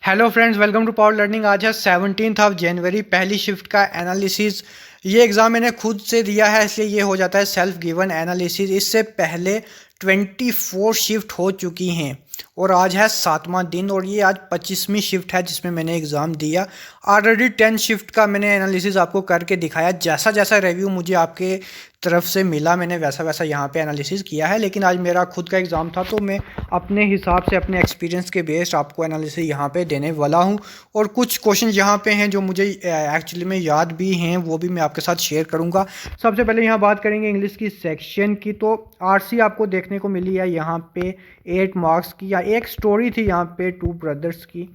Hello friends, welcome to power learning. आज है 17 जनवरी, पहली शिफ्ट का एनालिसिस। ये एग्ज़ाम मैंने खुद से दिया है, इसलिए ये हो जाता है सेल्फ गिवन एनालिसिस। इससे पहले 24 शिफ्ट हो चुकी हैं और आज है 7वां दिन और ये आज 25वीं शिफ्ट है जिसमें मैंने एग्ज़ाम दिया। ऑलरेडी 10 शिफ्ट का मैंने एनालिसिस आपको करके दिखाया। जैसा जैसा रिव्यू मुझे आपके तरफ से मिला मैंने वैसा वैसा यहाँ पे एनालिसिस किया है। लेकिन आज मेरा खुद का एग्ज़ाम था तो मैं अपने हिसाब से अपने एक्सपीरियंस के बेस्ड आपको एनालिसिस यहाँ पे देने वाला हूँ। और कुछ क्वेश्चन यहाँ पे हैं जो मुझे एक्चुअली में याद भी हैं, वो भी मैं आपके साथ शेयर करूँगा। सबसे पहले यहाँ बात करेंगे इंग्लिश की सेक्शन की। तो आरसी आपको देखने को मिली है यहाँ पे 8 मार्क्स की, या एक स्टोरी थी यहाँ पे 2 ब्रदर्स की।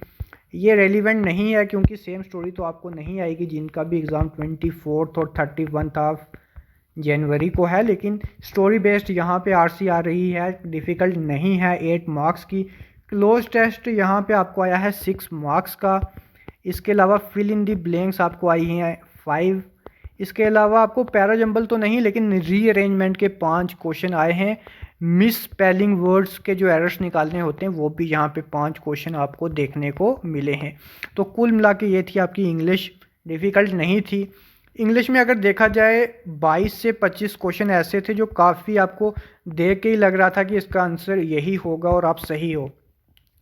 ये रेलिवेंट नहीं है क्योंकि सेम स्टोरी तो आपको नहीं आएगी जिनका भी एग्ज़ाम 24 और 31 जनवरी को है। लेकिन स्टोरी बेस्ड यहाँ पे आरसी आ रही है, डिफ़िकल्ट नहीं है, 8 मार्क्स की। क्लोज टेस्ट यहाँ पे आपको आया है 6 मार्क्स का। इसके अलावा फिल इन दी ब्लैंक्स आपको आई हैं 5। इसके अलावा आपको पैराजंबल तो नहीं लेकिन रीअरेंजमेंट के 5 क्वेश्चन आए हैं। मिस स्पेलिंग वर्ड्स के जो एरर्स निकालने होते हैं वो भी यहाँ पे 5 क्वेश्चन आपको देखने को मिले हैं। तो कुल मिला के ये थी आपकी इंग्लिश, डिफ़िकल्ट नहीं थी। इंग्लिश में अगर देखा जाए 22 से 25 क्वेश्चन ऐसे थे जो काफ़ी आपको देख के ही लग रहा था कि इसका आंसर यही होगा और आप सही हो।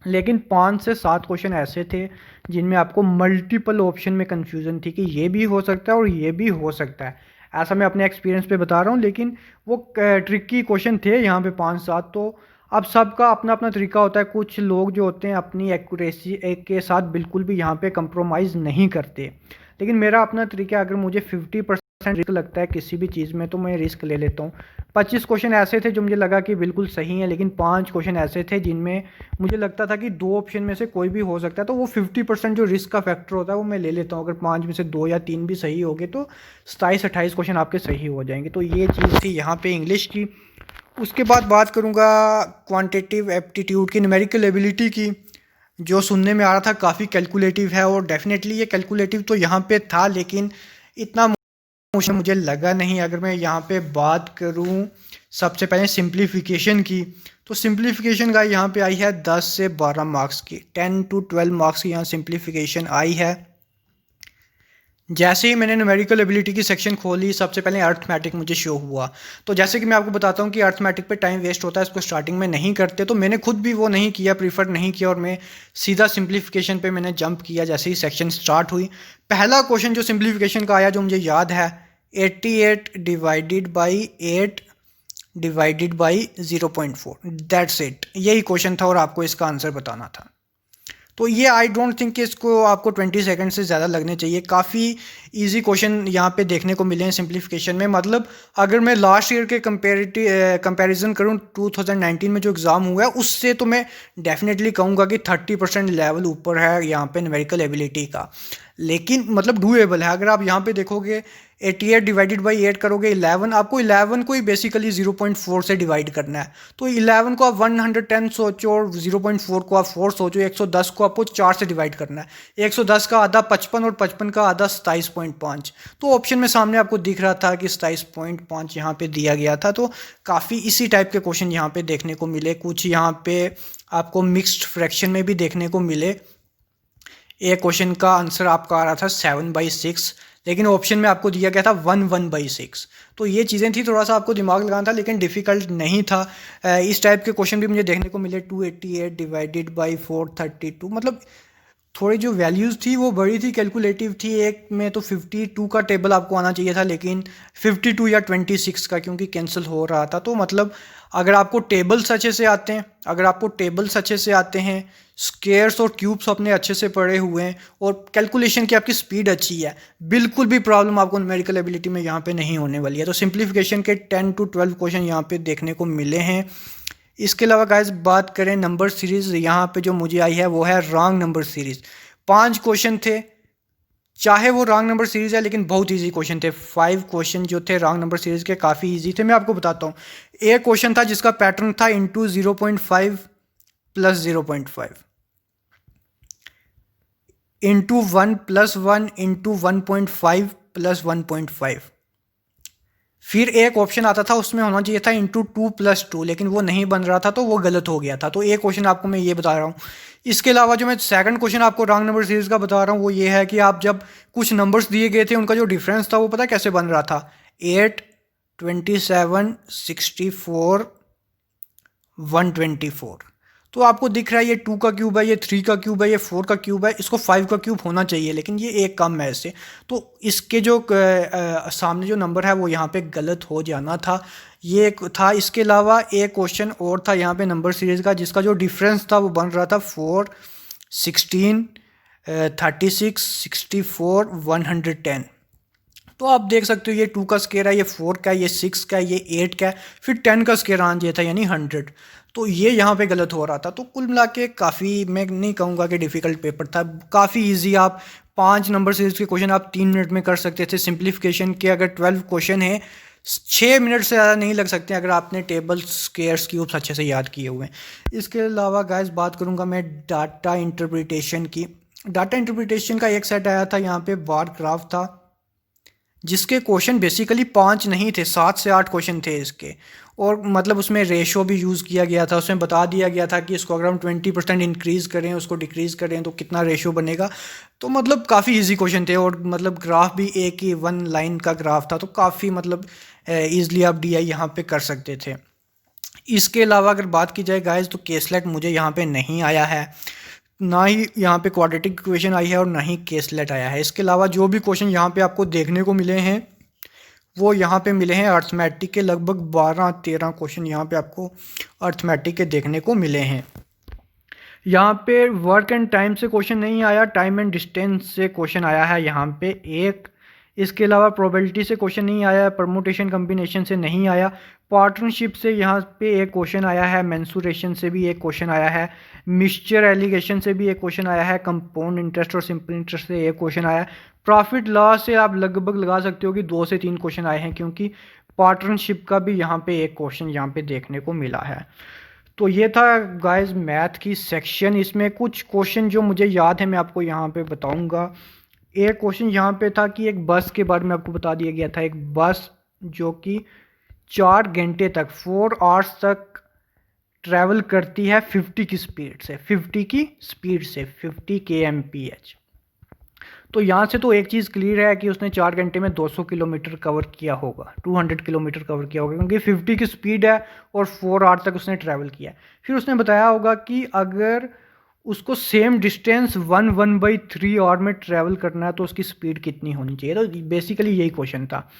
लेकिन 5 से 7 क्वेश्चन ऐसे थे जिनमें आपको मल्टीपल ऑप्शन में कन्फ्यूज़न थी कि ये भी हो सकता है और ये भी हो सकता है। ऐसा मैं अपने एक्सपीरियंस पे बता रहा हूँ, लेकिन वो ट्रिकी क्वेश्चन थे यहाँ पे 5-7। तो अब सबका अपना अपना तरीका होता है। कुछ लोग जो होते हैं अपनी एक्यूरेसी के साथ बिल्कुल भी यहाँ पे कंप्रोमाइज़ नहीं करते, लेकिन मेरा अपना तरीका है। अगर मुझे 50% रिस्क लगता है किसी भी चीज़ में तो मैं रिस्क ले लेता हूँ। 25 क्वेश्चन ऐसे थे जो मुझे लगा कि बिल्कुल सही हैं, लेकिन 5 क्वेश्चन ऐसे थे जिनमें मुझे लगता था कि 2 ऑप्शन में से कोई भी हो सकता है। तो वो 50% जो रिस्क का फैक्टर होता है वो मैं ले लेता हूँ। अगर 5 में से 2 या 3 भी सही हो गए तो 27-28 क्वेश्चन आपके सही हो जाएंगे। तो ये चीज़ थी यहाँ पे इंग्लिश की। उसके बाद बात करूँगा क्वान्टिटिव एप्टीट्यूड की, न्यूमेरिकल एबिलिटी की। जो सुनने में आ रहा था काफ़ी कैलकुलेटिव है और डेफिनेटली ये कैलकुलेटिव तो यहाँ पे था, लेकिन इतना मुझे लगा नहीं। अगर मैं यहाँ पे बात करूँ सबसे पहले सिंप्लीफिकेशन की, तो सिंप्लीफिकेशन का यहाँ पे आई है 10 से 12 मार्क्स की, 10 to 12 मार्क्स की यहाँ सिंप्लीफिकेशन आई है। जैसे ही मैंने न्यूमेरिकल एबिलिटी की सेक्शन खोली सबसे पहले अर्थमेटिक मुझे शो हुआ। तो जैसे कि मैं आपको बताता हूँ कि अर्थमेटिक पे टाइम वेस्ट होता है, इसको स्टार्टिंग में नहीं करते, तो मैंने खुद भी वो नहीं किया, प्रीफर नहीं किया और मैं सीधा सिंप्लीफिकेशन पे मैंने जंप किया जैसे ही सेक्शन स्टार्ट हुई। पहला क्वेश्चन जो सिंप्लीफिकेशन का आया जो मुझे याद है, 88 divided by 8 divided by 0.4, that's it. यही क्वेश्चन था और आपको इसका आंसर बताना था। तो ये आई डोंट थिंक कि इसको आपको 20 सेकंड से ज़्यादा लगने चाहिए। काफ़ी इजी क्वेश्चन यहाँ पे देखने को मिले हैं सिंप्लीफिकेशन में। मतलब अगर मैं लास्ट ईयर के कंपैरिजन करूँ 2019 में जो एग्ज़ाम हुआ है उससे, तो मैं डेफिनेटली कहूँगा कि 30% लेवल ऊपर है यहाँ पे न्यूमेरिकल एबिलिटी का। लेकिन मतलब डूएबल है। अगर आप यहाँ पे देखोगे 88 डिवाइडेड बाई 8 करोगे 11, आपको 11 को ही बेसिकली 0.4 से डिवाइड करना है। तो 11 को आप 110 सोचो और 0.4 को आप 4 सोचो, 110 को आपको 4 से डिवाइड करना है। 110 का आधा 55 और 55 का आधा 27.5। तो ऑप्शन में सामने आपको दिख रहा था कि 27.5 यहाँ पे दिया गया था। तो काफ़ी इसी टाइप के क्वेश्चन यहाँ पे देखने को मिले। कुछ यहाँ पे आपको मिक्स्ड फ्रैक्शन में भी देखने को मिले। एक क्वेश्चन का आंसर आपका आ रहा था 7/6, लेकिन ऑप्शन में आपको दिया गया था 1/6। तो ये चीज़ें थी, थोड़ा सा आपको दिमाग लगाना था, लेकिन डिफ़िकल्ट नहीं था। इस टाइप के क्वेश्चन भी मुझे देखने को मिले। 288 डिवाइडेड बाई 432, मतलब थोड़ी जो वैल्यूज़ थी वो बड़ी थी, कैलकुलेटिव थी। एक में तो 52 का टेबल आपको आना चाहिए था, लेकिन 52 या 26 का क्योंकि कैंसिल हो रहा था। तो मतलब अगर आपको टेबल्स अच्छे से आते हैं, स्क्वेयर्स और क्यूब्स अपने अच्छे से पढ़े हुए हैं और कैलकुलेशन की आपकी स्पीड अच्छी है, बिल्कुल भी प्रॉब्लम आपको न्यूमेरिकल एबिलिटी में यहाँ पे नहीं होने वाली है। तो सिंप्लीफिकेशन के 10 to 12 क्वेश्चन यहाँ पे देखने को मिले हैं। इसके अलावा गाइस बात करें नंबर सीरीज़, यहाँ पे जो मुझे आई है वो है रॉन्ग नंबर सीरीज़। 5 क्वेश्चन थे, चाहे वो रॉन्ग नंबर सीरीज़ है लेकिन बहुत इजी क्वेश्चन थे। 5 क्वेश्चन जो थे रॉन्ग नंबर सीरीज़ के काफ़ी इजी थे। मैं आपको बताता हूँ। एक क्वेश्चन था जिसका पैटर्न था into 0.5 plus 0.5 into 1 plus 1 into 1.5 plus 1.5। फिर एक ऑप्शन आता था उसमें होना चाहिए था इंटू 2+2, लेकिन वो नहीं बन रहा था तो वो गलत हो गया था। तो एक क्वेश्चन आपको मैं ये बता रहा हूँ। इसके अलावा जो मैं सेकंड क्वेश्चन आपको रॉन्ग नंबर सीरीज का बता रहा हूँ वो ये है कि आप जब कुछ नंबर्स दिए गए थे उनका जो डिफरेंस था वो पता कैसे बन रहा था, 8, 27, 64, 124। तो आपको दिख रहा है ये 2 का क्यूब है, ये 3 का क्यूब है, ये 4 का क्यूब है, इसको 5 का क्यूब होना चाहिए, लेकिन ये एक कम है इससे। तो इसके जो सामने जो नंबर है वो यहाँ पे गलत हो जाना था, ये एक था। इसके अलावा एक क्वेश्चन और था यहाँ पे नंबर सीरीज़ का जिसका जो डिफरेंस था वो बन रहा था 4, 16, 36, 64, 110। तो आप देख सकते हो ये 2 का स्केयर है, ये 4 का है, ये 6 का है, ये 8 का है, फिर 10 का स्केयर आना चाहिए था यानी 100। तो ये यहाँ पे गलत हो रहा था। तो कुल मिला के काफ़ी, मैं नहीं कहूँगा कि डिफ़िकल्ट पेपर था, काफ़ी इजी। आप 5 नंबर सीरीज़ के क्वेश्चन आप 3 मिनट में कर सकते थे। सिंप्लीफिकेशन के अगर 12 क्वेश्चन है 6 मिनट से ज़्यादा नहीं लग सकते अगर आपने टेबल स्केयर्स क्यूब्स अच्छे से याद किए हुए हैं। इसके अलावा गाइस बात करूँगा मैं डाटा इंटरप्रिटेशन की। डाटा इंटरप्रिटेशन का एक सेट आया था यहाँ पे, बार ग्राफ था, जिसके क्वेश्चन बेसिकली 5 नहीं थे, 7 से 8 क्वेश्चन थे इसके। और मतलब उसमें रेशो भी यूज़ किया गया था, उसमें बता दिया गया था कि इसको अगर हम 20% इंक्रीज़ करें, उसको डिक्रीज़ करें तो कितना रेशो बनेगा। तो मतलब काफ़ी इजी क्वेश्चन थे और मतलब ग्राफ भी एक ही 1 लाइन का ग्राफ था, तो काफ़ी मतलब ईज़िली आप DI यहाँ पे कर सकते थे। इसके अलावा अगर बात की जाए गाइस तो केसलेट मुझे यहाँ पे नहीं आया है, ना ही यहाँ पे क्वाड्रेटिक इक्वेशन आई है और ना ही केसलेट आया है। इसके अलावा जो भी क्वेश्चन यहाँ पे आपको देखने को मिले हैं वो यहाँ पे मिले हैं अर्थमेटिक के, लगभग 12-13 क्वेश्चन यहाँ पे आपको अर्थमेटिक के देखने को मिले हैं। यहाँ पे वर्क एंड टाइम से क्वेश्चन नहीं आया, टाइम एंड डिस्टेंस से क्वेश्चन आया है यहाँ पे एक। इसके अलावा प्रोबेबिलिटी से क्वेश्चन नहीं आया, परमुटेशन कम्बिनेशन से नहीं आया, पार्टनरशिप से यहाँ पे एक क्वेश्चन आया है, मेंसुरेशन से भी एक क्वेश्चन आया है, मिक्सचर एलिगेशन से भी एक क्वेश्चन आया है, कंपाउंड इंटरेस्ट और सिंपल इंटरेस्ट से एक क्वेश्चन आया है, प्रॉफिट लॉस से आप लगभग लगा सकते हो कि 2 से 3 क्वेश्चन आए हैं, क्योंकि पार्टनरशिप का भी यहाँ पे एक क्वेश्चन यहाँ पे देखने को मिला है। तो ये था गाइस मैथ की सेक्शन। इसमें कुछ क्वेश्चन जो मुझे याद है मैं आपको यहाँ पे बताऊँगा। एक क्वेश्चन यहाँ पे था कि एक बस के बारे में आपको बता दिया गया था, एक बस जो कि 4 घंटे तक 4 आवर्स तक ट्रैवल करती है 50 की स्पीड से, 50 की स्पीड से 50 kmph। तो यहाँ से तो एक चीज़ क्लियर है कि उसने 4 घंटे में 200 किलोमीटर कवर किया होगा, 200 किलोमीटर कवर किया होगा, क्योंकि 50 की स्पीड है और 4 आवर तक उसने ट्रैवल किया है। फिर उसने बताया होगा कि अगर उसको सेम डिस्टेंस 1/3 आवर में ट्रैवल करना है तो उसकी स्पीड कितनी होनी चाहिए। तो बेसिकली यही क्वेश्चन था।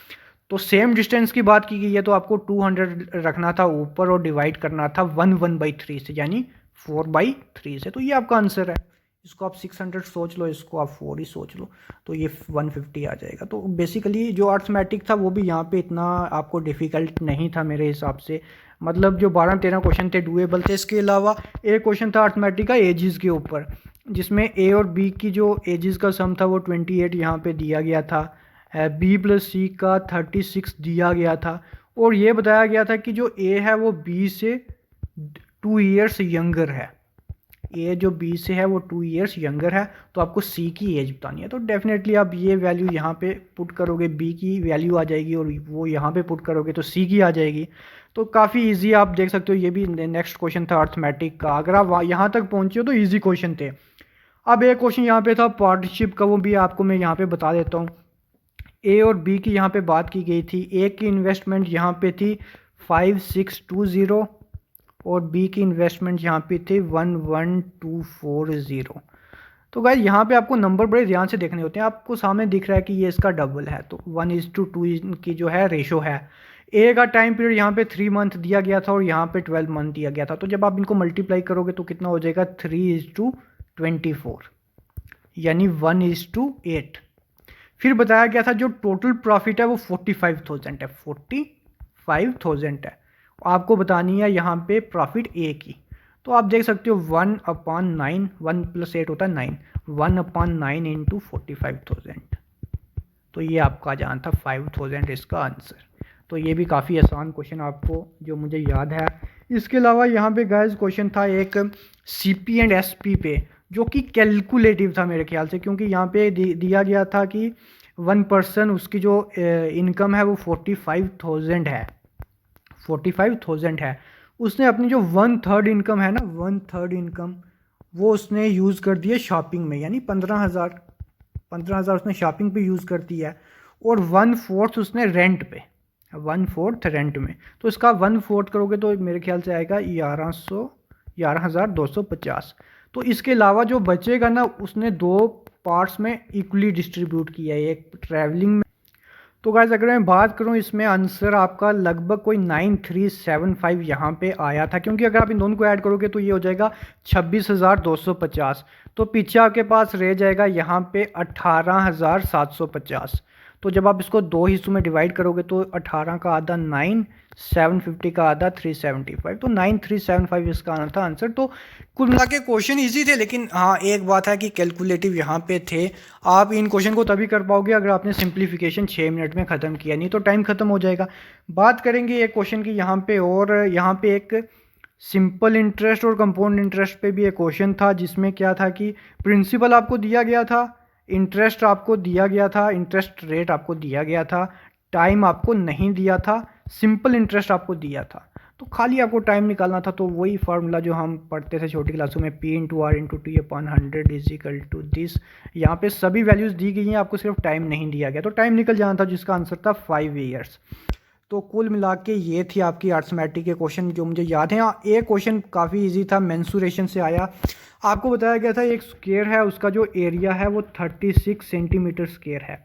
तो सेम डिस्टेंस की बात की गई है तो आपको 200 रखना था ऊपर और डिवाइड करना था 1/3 से, यानी 4/3 से। तो ये आपका आंसर है। इसको आप 600 सोच लो, इसको आप 4 ही सोच लो, तो ये 150 आ जाएगा। तो बेसिकली जो अर्थमेटिक था वो भी यहाँ पे इतना आपको डिफ़िकल्ट नहीं था मेरे हिसाब से, मतलब जो 12-13 क्वेश्चन थे डुएबल थे। इसके अलावा एक क्वेश्चन था अर्थमेटिक का एजिज़ के ऊपर, जिसमें ए और बी की जो एजिज़ का सम था वो 28 यहाँ पे दिया गया था, बी प्लस सी का 36 दिया गया था, और ये बताया गया था कि जो ए है वो बी से 2 ईयर्स यंगर है। ए जो बी से है वो 2 ईयर्स यंगर है, तो आपको सी की एज बतानी है। तो डेफिनेटली आप ये वैल्यू यहाँ पे पुट करोगे, बी की वैल्यू आ जाएगी, और वो यहाँ पे पुट करोगे तो सी की आ जाएगी। तो काफ़ी इजी आप देख सकते हो। ये भी नेक्स्ट क्वेश्चन था अर्थमेटिक का। अगर आप यहाँ तक पहुँचे हो तो ईजी क्वेश्चन थे। अब एक क्वेश्चन यहाँ पे था पार्टनरशिप का, वो भी आपको मैं यहाँ पे बता देता हूँ। ए और बी की यहाँ पे बात की गई थी। ए की इन्वेस्टमेंट यहाँ पे थी 5620 और बी की इन्वेस्टमेंट यहाँ पे थी 11240। तो गाइस यहाँ पे आपको नंबर बड़े ध्यान से देखने होते हैं। आपको सामने दिख रहा है कि ये इसका डबल है, तो 1:2 की जो है रेशो है। ए का टाइम पीरियड यहाँ पे 3 मंथ दिया गया था और यहाँ पे 12 मंथ दिया गया था। तो जब आप इनको मल्टीप्लाई करोगे तो कितना हो जाएगा, 3:24, यानी 1:8। फिर बताया गया था जो टोटल प्रॉफिट है वो 45,000 है, 45,000 है। आपको बतानी है यहाँ पे प्रॉफिट ए की। तो आप देख सकते हो 1/9, 1 + 8 होता है 9, 1/9 इंटू 45,000। तो ये आपका जान था 5,000 इसका आंसर। तो ये भी काफ़ी आसान क्वेश्चन आपको जो मुझे याद है। इसके अलावा यहाँ पे गाइस क्वेश्चन था एक CP एंड SP पे, जो कि कैलकुलेटिव था मेरे ख्याल से, क्योंकि यहाँ पे दिया गया था कि वन पर्सन उसकी जो इनकम है वो 45,000 है, 45,000 है। उसने अपनी जो 1/3 इनकम है ना, 1/3 इनकम वो उसने यूज़ कर दी है शॉपिंग में, यानी 15,000 उसने शॉपिंग पे यूज़ कर दिया है। और 1/4 उसने रेंट पे, 1/4 रेंट में। तो इसका 1/4 करोगे तो मेरे ख्याल से आएगा 11,250। तो इसके अलावा जो बचेगा ना, उसने दो पार्ट्स में इक्वली डिस्ट्रीब्यूट किया है, एक ट्रैवलिंग में। तो गाइस अगर मैं बात करूं, इसमें आंसर आपका लगभग कोई 9375 यहाँ पे आया था, क्योंकि अगर आप इन दोनों को ऐड करोगे तो ये हो जाएगा 26,250। तो पीछे आपके पास रह जाएगा यहाँ पे 18,750। तो जब आप इसको दो हिस्सों में डिवाइड करोगे तो 18 का आधा 9, 750 का आधा 375, तो 9375 इसका आना था आंसर। तो कुल मिला के क्वेश्चन ईजी थे, लेकिन हाँ एक बात है कि कैलकुलेटिव यहाँ पे थे। आप इन क्वेश्चन को तभी कर पाओगे अगर आपने सिंप्लीफिकेशन 6 मिनट में ख़त्म किया, नहीं तो टाइम ख़त्म हो जाएगा। बात करेंगे एक क्वेश्चन की यहाँ पे, और यहाँ पे एक सिंपल इंटरेस्ट और कंपाउंड इंटरेस्ट पे भी एक क्वेश्चन था, जिसमें क्या था कि प्रिंसिपल आपको दिया गया था, इंटरेस्ट आपको दिया गया था, इंटरेस्ट रेट आपको दिया गया था, टाइम आपको नहीं दिया था, सिंपल इंटरेस्ट आपको दिया था। तो खाली आपको टाइम निकालना था। तो वही फार्मूला जो हम पढ़ते थे छोटी क्लासों में, P into R into T upon 100 is equal to this. यहाँ पे सभी वैल्यूज़ दी गई हैं, आपको सिर्फ टाइम नहीं दिया गया। तो टाइम निकल जाना था, जिसका आंसर था 5 ईयर्स। तो कुल मिला के ये थी आपकी अर्थमेटिक के क्वेश्चन जो मुझे याद है। हाँ एक क्वेश्चन काफ़ी इजी था, मेंसुरेशन से आया। आपको बताया गया था एक स्क्वायर है, उसका जो एरिया है वो 36 सेंटीमीटर स्क्वायर है।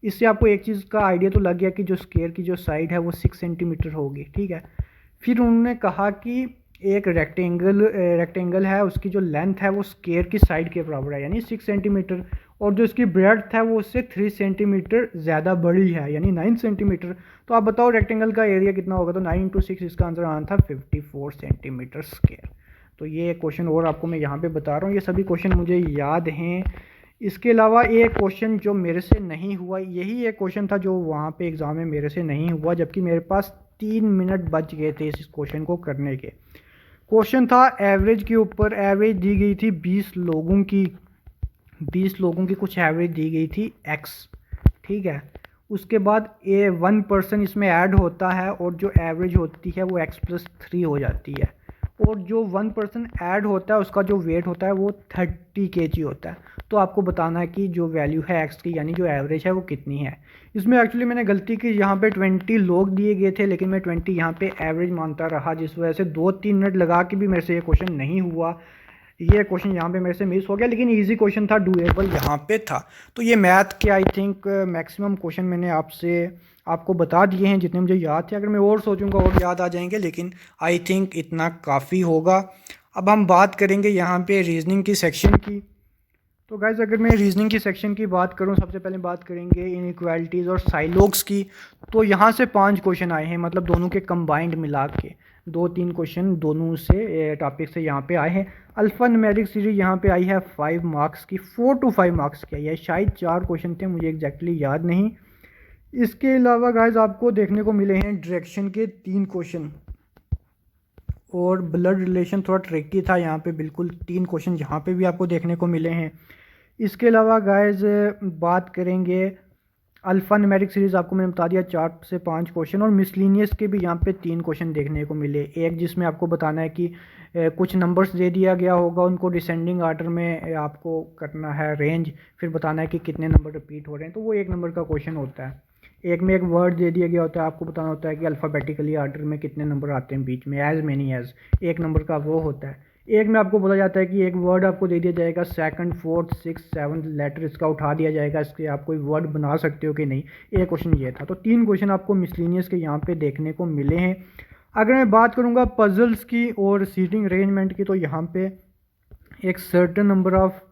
इससे आपको एक चीज़ का आइडिया तो लग गया कि जो स्क्वायर की जो साइड है वो 6 सेंटीमीटर होगी, ठीक है। फिर उन्होंने कहा कि एक रेक्टेंगल है, उसकी जो लेंथ है वो स्क्वायर की साइड के बराबर है, यानी 6 सेंटीमीटर, और जो इसकी ब्रेड्थ है वो उससे 3 सेंटीमीटर ज़्यादा बड़ी है, यानी 9 सेंटीमीटर। तो आप बताओ रेक्टेंगल का एरिया कितना होगा। तो 9 इंटू 6 इसका आंसर आना था 54 सेंटीमीटर स्क्वायर। तो ये क्वेश्चन और आपको मैं यहाँ पे बता रहा हूँ, ये सभी क्वेश्चन मुझे याद हैं। इसके अलावा एक क्वेश्चन जो मेरे से नहीं हुआ, यही एक क्वेश्चन था जो वहाँ पे एग्ज़ाम में मेरे से नहीं हुआ, जबकि मेरे पास 3 मिनट बच गए थे इस क्वेश्चन को करने के। क्वेश्चन था एवरेज के ऊपर, एवरेज दी गई थी 20 लोगों की, 20 लोगों की कुछ एवरेज दी गई थी x, ठीक है। उसके बाद 1 पर्सन इसमें ऐड होता है, और जो एवरेज होती है वो x+3 हो जाती है। और जो 1 पर्सन ऐड होता है उसका जो वेट होता है वो 30 kg होता है। तो आपको बताना है कि जो वैल्यू है x की, यानी जो एवरेज है वो कितनी है। इसमें एक्चुअली मैंने गलती की, यहाँ पे 20 लोग दिए गए थे, लेकिन मैं 20 यहाँ पे एवरेज मानता रहा, जिस वजह से 2-3 मिनट लगा के भी मेरे से ये क्वेश्चन नहीं हुआ। ये क्वेश्चन यहाँ पे मेरे से मिस हो गया, लेकिन इजी क्वेश्चन था, डूएबल यहाँ पे था। तो ये मैथ के आई थिंक मैक्सिमम क्वेश्चन मैंने आपको बता दिए हैं जितने मुझे याद थे। अगर मैं और सोचूंगा और याद आ जाएंगे, लेकिन आई थिंक इतना काफ़ी होगा। अब हम बात करेंगे यहाँ पे रीजनिंग की सेक्शन की। तो गाइज अगर मैं रीजनिंग की सेक्शन की बात करूँ, सबसे पहले बात करेंगे इनइक्वालिटीज़ और साइलॉग्स की। तो यहाँ से 5 क्वेश्चन आए हैं, मतलब दोनों के कंबाइंड मिला के 2-3 क्वेश्चन दोनों से टॉपिक से यहाँ पे आए हैं। अल्फ़ा न्यूमेरिक सीरीज यहाँ पे आई है 5 मार्क्स की, 4 to 5 मार्क्स की आई है, शायद 4 क्वेश्चन थे, मुझे एग्जैक्टली याद नहीं। इसके अलावा गाइज आपको देखने को मिले हैं डायरेक्शन के 3 क्वेश्चन, और ब्लड रिलेशन थोड़ा ट्रिकी था यहाँ पे, बिल्कुल 3 क्वेश्चन यहाँ पे भी आपको देखने को मिले हैं। इसके अलावा गाइज बात करेंगे अल्फ़ा न्यूमेरिक सीरीज़, आपको मैंने बता दिया 4 से 5 क्वेश्चन, और मिसलिनियस के भी यहाँ पे 3 क्वेश्चन देखने को मिले। एक जिसमें आपको बताना है कि कुछ नंबर्स दे दिया गया होगा, उनको डिसेंडिंग आर्डर में आपको करना है रेंज, फिर बताना है कि कितने नंबर रिपीट हो रहे हैं, तो वो 1 नंबर का क्वेश्चन होता है। एक में एक वर्ड दे दिया गया होता है, आपको बताना होता है कि अल्फ़ाबेटिकली आर्डर में कितने नंबर आते हैं बीच में, एज मेनी एज, 1 नंबर का वो होता है। एक में आपको बोला जाता है कि एक वर्ड आपको दे दिया जाएगा, 2nd 4th 6th 7th letter इसका उठा दिया जाएगा, इसके आप कोई वर्ड बना सकते हो कि नहीं। एक क्वेश्चन ये था। तो 3 क्वेश्चन आपको मिसलिनियस के यहाँ पे देखने को मिले हैं। अगर मैं बात करूँगा पजल्स की और सीटिंग अरेंजमेंट की, तो यहाँ पे एक सर्टन नंबर ऑफ,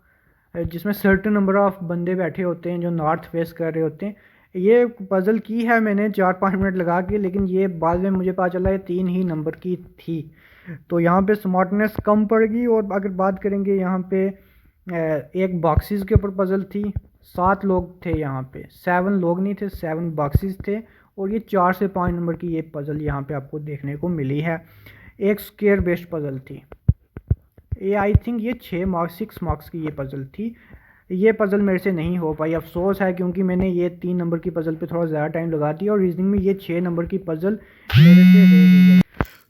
जिसमें सर्टन नंबर ऑफ बंदे बैठे होते हैं जो नॉर्थ फेस कर रहे होते हैं। ये पज़ल की है मैंने 4-5 मिनट लगा के, लेकिन ये बाद में मुझे पता चला ये 3 ही नंबर की थी। तो यहाँ पे स्मार्टनेस कम पड़ गई। और अगर बात करेंगे यहाँ पे एक बॉक्सेस के ऊपर पज़ल थी, 7 लोग थे यहाँ पे, 7 लोग नहीं थे, 7 बॉक्सेस थे, और ये 4 से 5 नंबर की ये पज़ल यहाँ पे आपको देखने को मिली है। एक स्केयर बेस्ड पज़ल थी, ये आई थिंक ये 6 मार्क्स 6 मार्क्स की ये पज़ल थी। ये पज़ल मेरे से नहीं हो पाई। अफसोस है क्योंकि मैंने ये 3 नंबर की पज़ल पे थोड़ा ज़्यादा टाइम लगा दिया और रीजनिंग में ये 6 नंबर की पज़ल मेरे से रह गई है।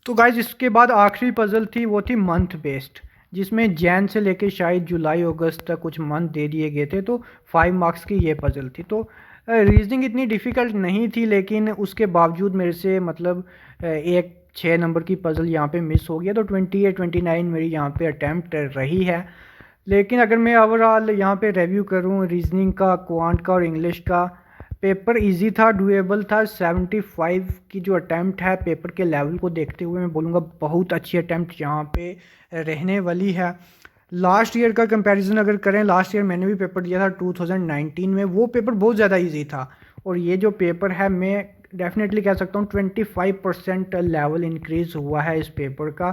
तो गाइज़ इसके बाद आखिरी पज़ल थी, वो थी मंथ बेस्ड, जिसमें जैन से लेके शायद जुलाई अगस्त तक कुछ मंथ दे दिए गए थे। तो 5 मार्क्स की ये पज़ल थी। तो रीजनिंग इतनी डिफ़िकल्ट नहीं थी, लेकिन उसके बावजूद मेरे से मतलब एक 6 नंबर की पज़ल यहाँ पे मिस हो गया। तो 28 29 मेरी यहाँ पे अटैम्प्ट रही है। लेकिन अगर मैं ओवरऑल यहाँ पे रिव्यू करूँ रीजनिंग का, क्वांट का और इंग्लिश का, पेपर इजी था, डूएबल था। 75 की जो अटैम्प्ट है पेपर के लेवल को देखते हुए मैं बोलूँगा बहुत अच्छी अटैम्प्ट यहाँ पे रहने वाली है। लास्ट ईयर का कंपैरिजन अगर करें, लास्ट ईयर मैंने भी पेपर दिया था 2019 में, वो पेपर बहुत ज़्यादा इजी था। और ये जो पेपर है मैं डेफिनेटली कह सकता हूँ 25% लेवल इंक्रीज़ हुआ है इस पेपर का,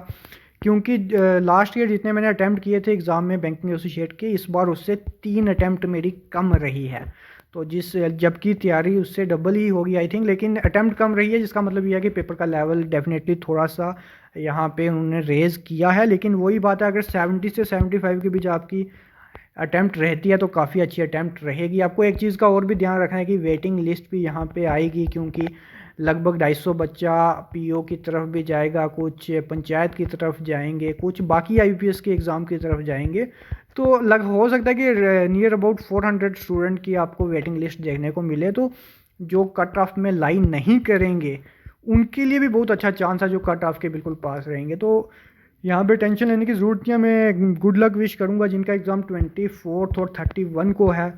क्योंकि लास्ट ईयर जितने मैंने अटैम्प्ट किए थे एग्ज़ाम में बैंकिंग एसोसिएट के, इस बार उससे 3 अटैम्प्ट मेरी कम रही है। तो जबकि तैयारी उससे डबल ही होगी आई थिंक, लेकिन अटैम्प्ट कम रही है, जिसका मतलब ये है कि पेपर का लेवल डेफिनेटली थोड़ा सा यहाँ पे उन्होंने रेज़ किया है। लेकिन वही बात है, अगर 70 से 75 के बीच आपकी अटैम्प्ट रहती है तो काफ़ी अच्छी अटैम्प्ट रहेगी। आपको एक चीज़ का और भी ध्यान रखना है कि वेटिंग लिस्ट भी यहाँ पे आएगी, क्योंकि लगभग 250 बच्चा पीओ की तरफ भी जाएगा, कुछ पंचायत की तरफ जाएंगे, कुछ बाकी आईपीएस के एग्ज़ाम की तरफ जाएंगे। तो हो सकता है कि नियर अबाउट 400 स्टूडेंट की आपको वेटिंग लिस्ट देखने को मिले। तो जो कट ऑफ में लाइन नहीं करेंगे उनके लिए भी बहुत अच्छा चांस है जो कट ऑफ के बिल्कुल पास रहेंगे। तो यहाँ पे टेंशन लेने की ज़रूरत नहीं है। मैं गुड लक विश करूँगा जिनका एग्ज़ाम 24 और 31 को है।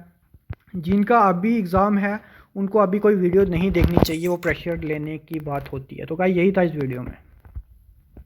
जिनका अभी एग्ज़ाम है उनको अभी कोई वीडियो नहीं देखनी चाहिए, वो प्रेशर लेने की बात होती है। तो गाइस यही था इस वीडियो में।